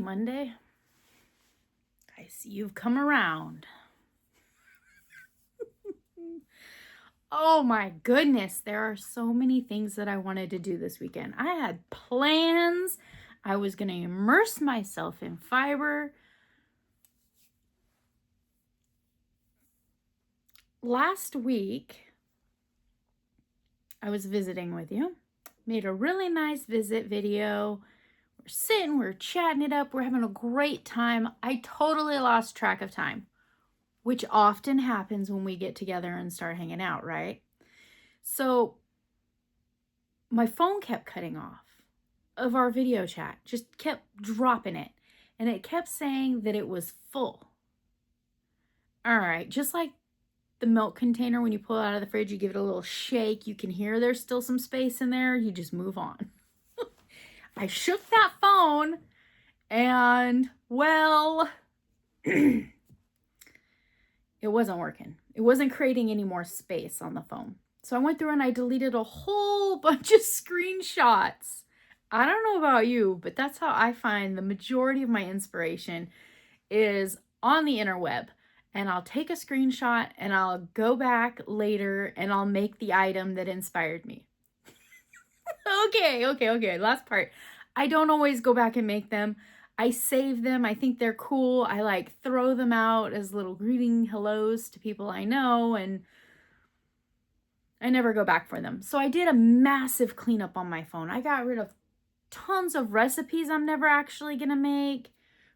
Monday. I see you've come around. Oh my goodness, there are so many things that I wanted to do this weekend. I had plans. I was going to immerse myself in fiber. Last week, I was visiting with you. Made a really nice visit video. We're sitting, we're chatting it up, we're having a great time. I totally lost track of time, which often happens when we get together and start hanging out, right? So my phone kept cutting off of our video chat, just kept dropping it. And it kept saying that it was full. All right, just like the milk container, when you pull it out of the fridge, you give it a little shake. You can hear there's still some space in there. You just move on. I shook that phone and, well, it wasn't working. It wasn't creating any more space on the phone. So I went through and I deleted a whole bunch of screenshots. I don't know about you, but that's how I find the majority of my inspiration is on the interweb. And I'll take a screenshot and I'll go back later and I'll make the item that inspired me. Okay. Last part. I don't always go back and make them. I save them. I think they're cool. I like throw them out as little greeting hellos to people I know, and I never go back for them. So I did a massive cleanup on my phone. I got rid of tons of recipes I'm never actually going to make,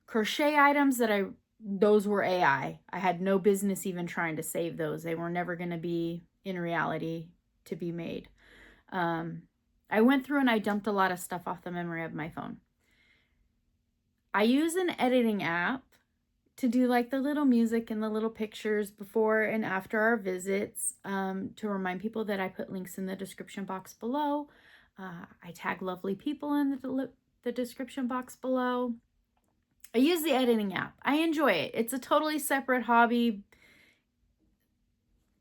crochet items that those were AI. I had no business even trying to save those. They were never going to be in reality to be made. I went through and I dumped a lot of stuff off the memory of my phone. I use an editing app to do like the little music and the little pictures before and after our visits, to remind people that I put links in the description box below. I tag lovely people in the description box below. I use the editing app. I enjoy it. It's a totally separate hobby.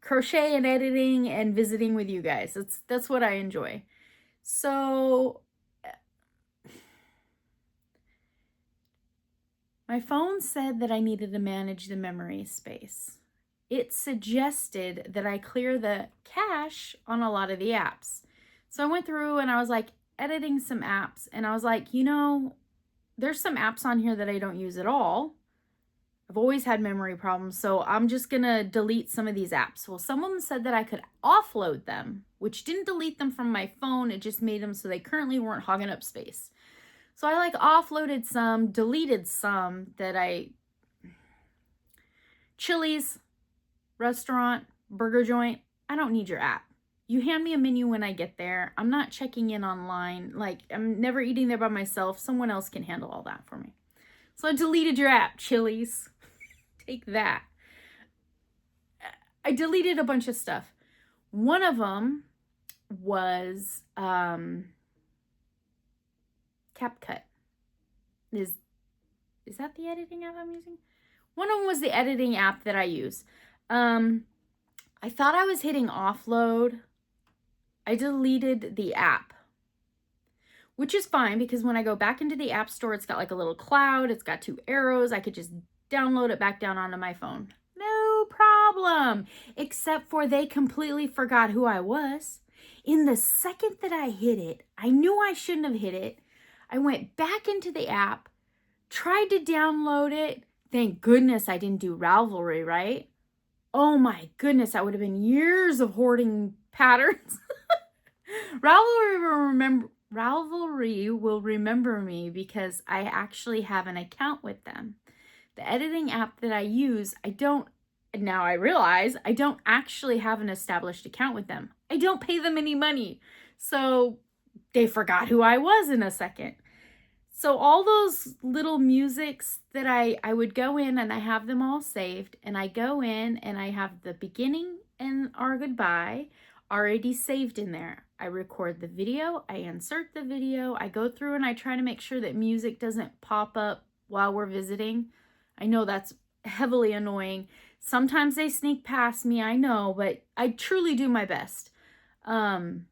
Crochet and editing and visiting with you guys. That's what I enjoy. So my phone said that I needed to manage the memory space. It suggested that I clear the cache on a lot of the apps. So I went through and I was like editing some apps and I was like, there's some apps on here that I don't use at all. I've always had memory problems, so I'm just going to delete some of these apps. Well, someone said that I could offload them, which didn't delete them from my phone. It just made them so they currently weren't hogging up space. So I offloaded some, deleted some that Chili's, restaurant, burger joint, I don't need your app. You hand me a menu when I get there. I'm not checking in online. I'm never eating there by myself. Someone else can handle all that for me. So I deleted your app, Chili's. Take that. I deleted a bunch of stuff. One of them was CapCut. Is that the editing app I'm using? One of them was the editing app that I use. I thought I was hitting offload. I deleted the app, which is fine because when I go back into the app store, it's got like a little cloud. It's got 2 arrows. I could just download it back down onto my phone. No problem. Except for they completely forgot who I was. In the second that I hit it, I knew I shouldn't have hit it. I went back into the app, tried to download it. Thank goodness I didn't do Ravelry, right? Oh my goodness, that would have been years of hoarding patterns. Ravelry will remember me because I actually have an account with them. The editing app that I use, now I realize I don't actually have an established account with them. I don't pay them any money. So they forgot who I was in a second. So all those little musics that I would go in and I have them all saved, and I go in and I have the beginning and our goodbye already saved in there. I record the video, I insert the video, I go through and I try to make sure that music doesn't pop up while we're visiting. I know that's heavily annoying. Sometimes they sneak past me, I know, but I truly do my best. They're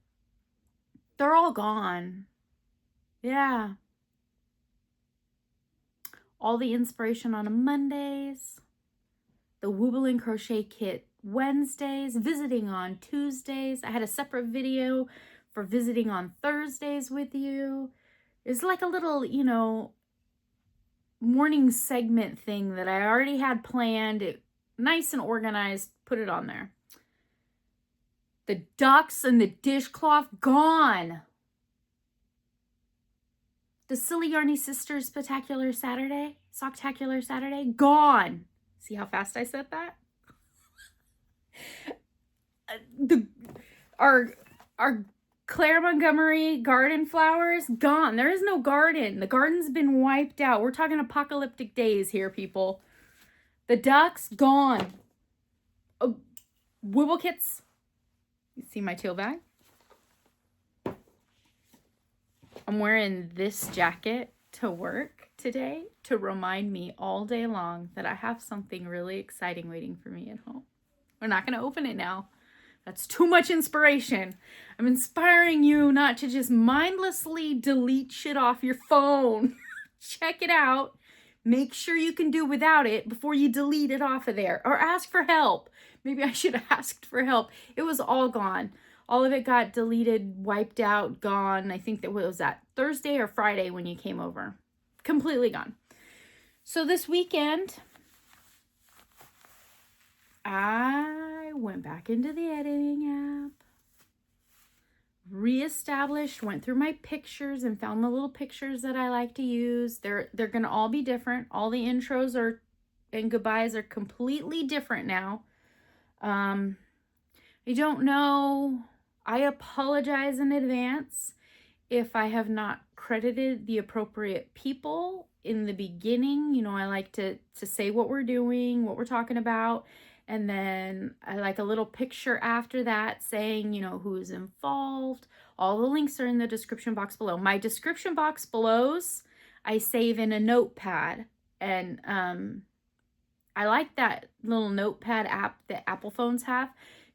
all gone. Yeah. all the inspiration on Mondays, the Wooble and Crochet Kit Wednesdays, visiting on Tuesdays. I had a separate video for visiting on Thursdays with you. It's like a little, you know, morning segment thing that I already had planned. It nice and organized, put it on there. The ducks and the dishcloth gone. The Silly Yarny Sisters Spectacular Saturday, Socktacular Saturday, gone. See how fast I said that? Our Claire Montgomery garden flowers, gone. There is no garden. The garden's been wiped out. We're talking apocalyptic days here, people. The ducks, gone. Oh, Wooble kits. You see my teal bag? I'm wearing this jacket to work today to remind me all day long that I have something really exciting waiting for me at home. We're not going to open it now. That's too much inspiration. I'm inspiring you not to just mindlessly delete shit off your phone. Check it out. Make sure you can do without it before you delete it off of there. Or ask for help. Maybe I should have asked for help. It was all gone. All of it got deleted, wiped out, gone. I think that was that Thursday or Friday when you came over. Completely gone. So this weekend, I went back into the editing app, reestablished, went through my pictures and found the little pictures that I like to use. They're going to all be different. All the intros and goodbyes are completely different now. I don't know. I apologize in advance if I have not credited the appropriate people in the beginning. You know, I like to say what we're doing, what we're talking about. And then I like a little picture after that saying, you know, who's involved. All the links are in the description box below. My description box belows, I save in a notepad. And I like that little notepad app that Apple phones have,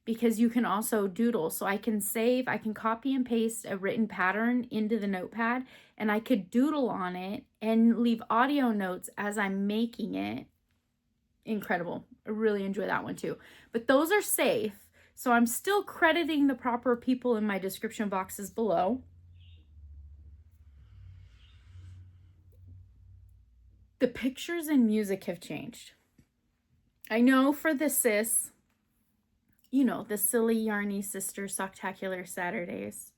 because you can also doodle. So I can save, I can copy and paste a written pattern into the notepad, and I could doodle on it and leave audio notes as I'm making it. Incredible. I really enjoy that one too. But those are safe. So I'm still crediting the proper people in my description boxes below. The pictures and music have changed. I know for the sis, you know, the Silly Yarny Sisters Socktacular Saturdays.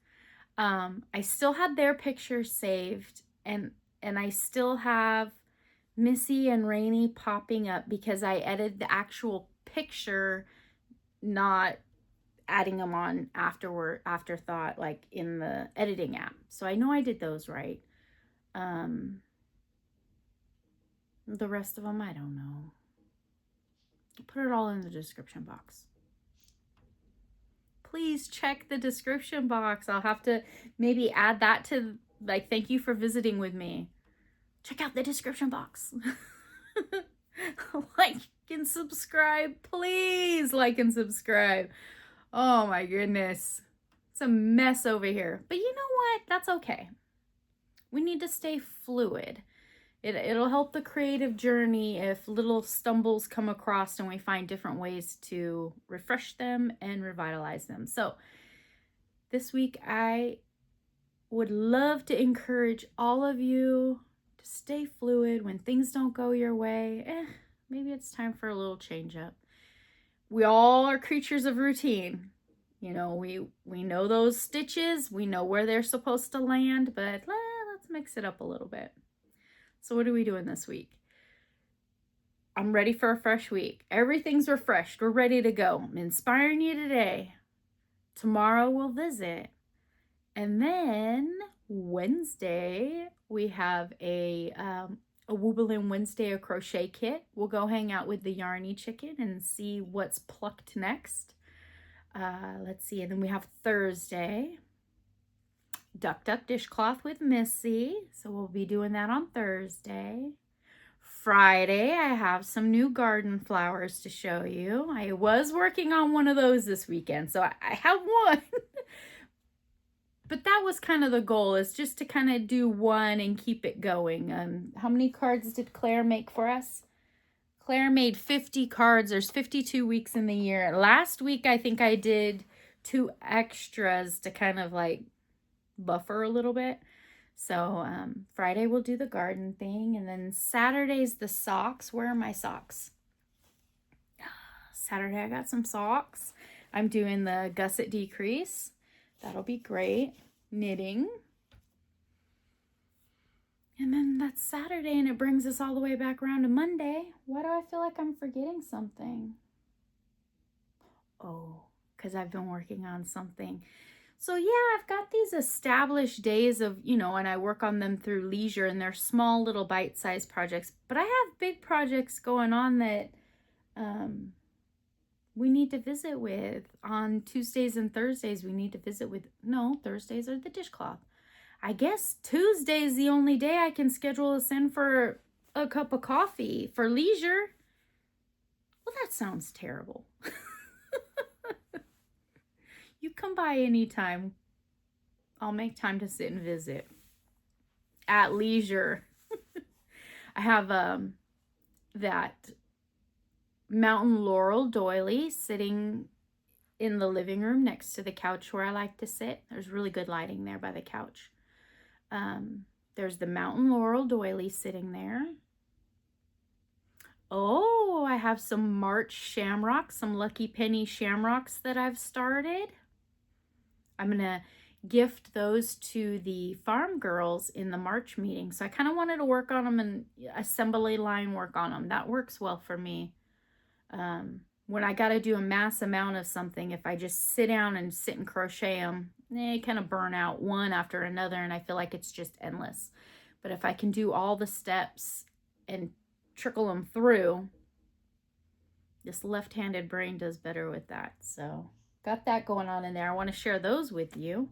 I still had their pictures saved, and I still have Missy and Rainy popping up because I edited the actual picture, not adding them on afterthought, like in the editing app. So I know I did those right. The rest of them, I don't know. I'll put it all in the description box. Please check the description box. I'll have to maybe add that to, like, thank you for visiting with me. Check out the description box. Like and subscribe. Please like and subscribe. Oh my goodness. It's a mess over here. But you know what? That's okay. We need to stay fluid. It'll help the creative journey if little stumbles come across and we find different ways to refresh them and revitalize them. So this week, I would love to encourage all of you to stay fluid when things don't go your way. Maybe it's time for a little change up. We all are creatures of routine. You know, we know those stitches. We know where they're supposed to land, but let's mix it up a little bit. So what are we doing this week? I'm ready for a fresh week. Everything's refreshed. We're ready to go. I'm inspiring you today. Tomorrow we'll visit. And then Wednesday, we have a Wooble Wednesday, a crochet kit. We'll go hang out with the Yarny chicken and see what's plucked next. Let's see. And then we have Thursday. Duck Duck Dishcloth with Missy. So we'll be doing that on Thursday. Friday, I have some new garden flowers to show you. I was working on one of those this weekend, so I have one. But that was kind of the goal, is just to kind of do one and keep it going. How many cards did Claire make for us? Claire made 50 cards. There's 52 weeks in the year. Last week, I think I did 2 extras to kind of like buffer a little bit. So Friday we'll do the garden thing, and then Saturday's the socks. Where are my socks? Saturday I got some socks. I'm doing the gusset decrease. That'll be great. Knitting. And then that's Saturday, and it brings us all the way back around to Monday. Why do I feel like I'm forgetting something? Oh, because I've been working on something. So yeah, I've got these established days of, and I work on them through leisure, and they're small little bite-sized projects. But I have big projects going on that we need to visit with. On Tuesdays and Thursdays, we need to visit with, no, Thursdays are the dishcloth. I guess Tuesday is the only day I can schedule us in for a cup of coffee for leisure. Well, that sounds terrible. You come by anytime. I'll make time to sit and visit. At leisure. I have that mountain laurel doily sitting in the living room next to the couch where I like to sit. There's really good lighting there by the couch. There's the mountain laurel doily sitting there. Oh, I have some March shamrocks, some Lucky Penny shamrocks that I've started. I'm going to gift those to the farm girls in the March meeting. So I kind of wanted to work on them and assembly line work on them. That works well for me. When I got to do a mass amount of something, if I just sit down and sit and crochet them, they kind of burn out one after another, and I feel like it's just endless. But if I can do all the steps and trickle them through, this left-handed brain does better with that. So got that going on in there. I want to share those with you.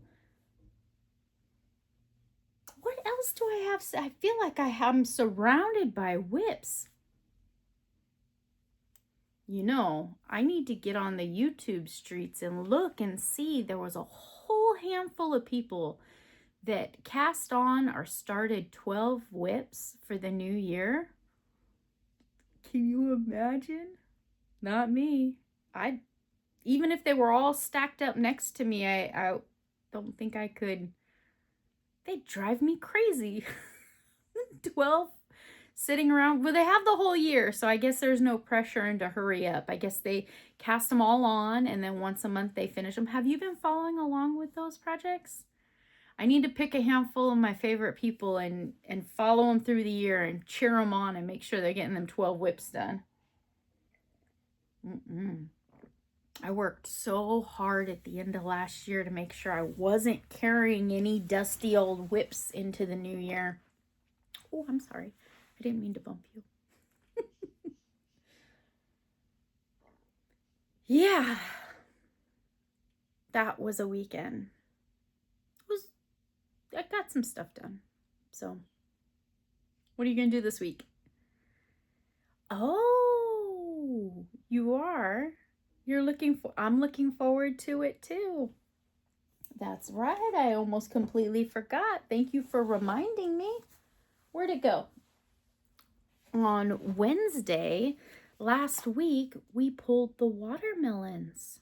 What else do I have? I feel like I'm surrounded by whips. I need to get on the YouTube streets and look and see. There was a whole handful of people that cast on or started 12 whips for the new year. Can you imagine? Not me. Even if they were all stacked up next to me, I don't think I could. They'd drive me crazy. 12 sitting around. Well, they have the whole year, so I guess there's no pressure and to hurry up. I guess they cast them all on, and then once a month they finish them. Have you been following along with those projects? I need to pick a handful of my favorite people and follow them through the year and cheer them on and make sure they're getting them 12 whips done. I worked so hard at the end of last year to make sure I wasn't carrying any dusty old whips into the new year. Oh, I'm sorry. I didn't mean to bump you. Yeah. That was a weekend. I got some stuff done. So, what are you going to do this week? Oh, you are? I'm looking forward to it too. That's right. I almost completely forgot. Thank you for reminding me. Where'd it go? On Wednesday last week, we pulled the watermelons.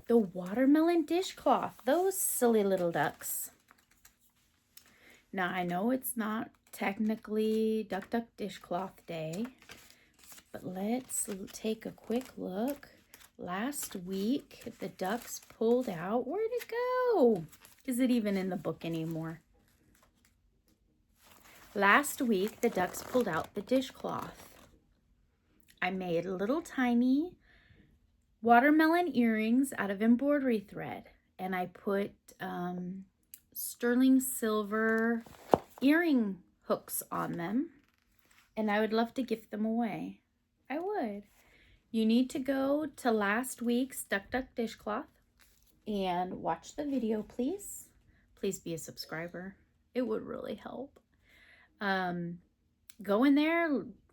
The watermelon dishcloth. Those silly little ducks. Now, I know it's not technically Duck Duck Dishcloth Day, but let's take a quick look. Last week, the ducks pulled out. Where'd it go? Is it even in the book anymore? Last week, the ducks pulled out the dishcloth. I made little tiny watermelon earrings out of embroidery thread, and I put sterling silver earring hooks on them, and I would love to gift them away. I would. You need to go to last week's Duck Duck Dishcloth and watch the video, please. Please be a subscriber. It would really help. Go in there,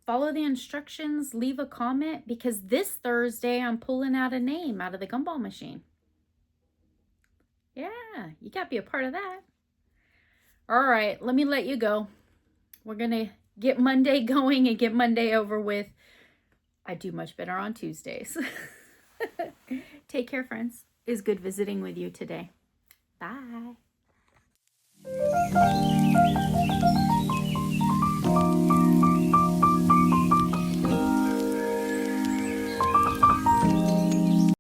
follow the instructions, leave a comment, because this Thursday I'm pulling out a name out of the gumball machine. Yeah, you got to be a part of that. All right, let me let you go. We're going to get Monday going and get Monday over with. I do much better on Tuesdays. Take care, friends. It's good visiting with you today. Bye.